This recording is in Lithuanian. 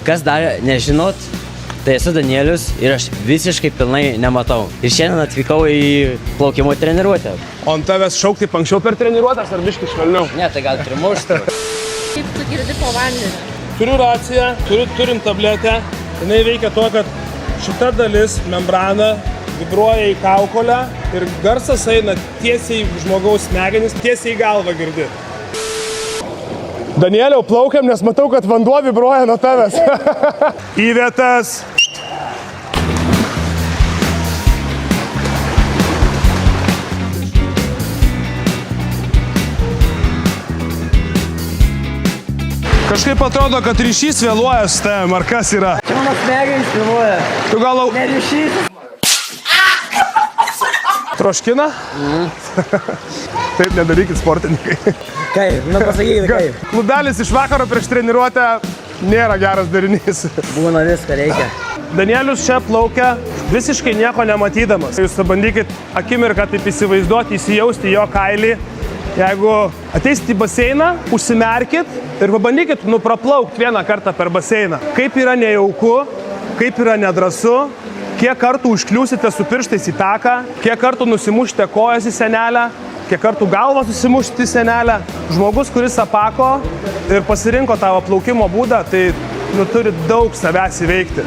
Kas dar nežinot, tai esu Danielius ir aš visiškai pilnai nematau. Ir šiandien atvykau į plaukimo treniruotę. O ant tavęs šaukti anksčiau per treniruotės ar biškį švelniau? Ne, tai gal primuštų. Kaip tu girdi po vandeniu? Turiu raciją, turim tabletę. Jinai veikia tuo, kad šita dalis, membrana, vibruoja į kaukolę ir garsas eina tiesiai į žmogaus smegenis, tiesiai į galvą girdi. Danieliau, plaukiam, nes matau, kad vanduo vibruoja nuo tavęs. Į vietas. Kažkaip atrodo, kad ryšys vėluoja su tavim, ar kas yra? Čia mano smegenys vėluoja. Tu gal... Ne ryšys. Troškina? Taip nedarykit, sportininkai. Kaip? Nu pasakykite kaip. Klubelis iš vakaro prieš treniruotę nėra geras darinys. Būna viską reikia. Danielius čia plaukia visiškai nieko nematydamas. Jūs pabandykit akimirką taip įsivaizduoti, įsijausti jo kailį. Jeigu ateisit į baseiną, užsimerkit ir pabandykit praplaukti vieną kartą per baseiną. Kaip yra nejauku, kaip yra nedrąsu, kiek kartų užkliūsite su pirštais į taką, kiek kartų nusimušite kojas į senelę, kiek kartų galvą susimušti į senelę. Žmogus, kuris apako ir pasirinko tavo plaukimo būdą, tai turi daug savęs įveikti.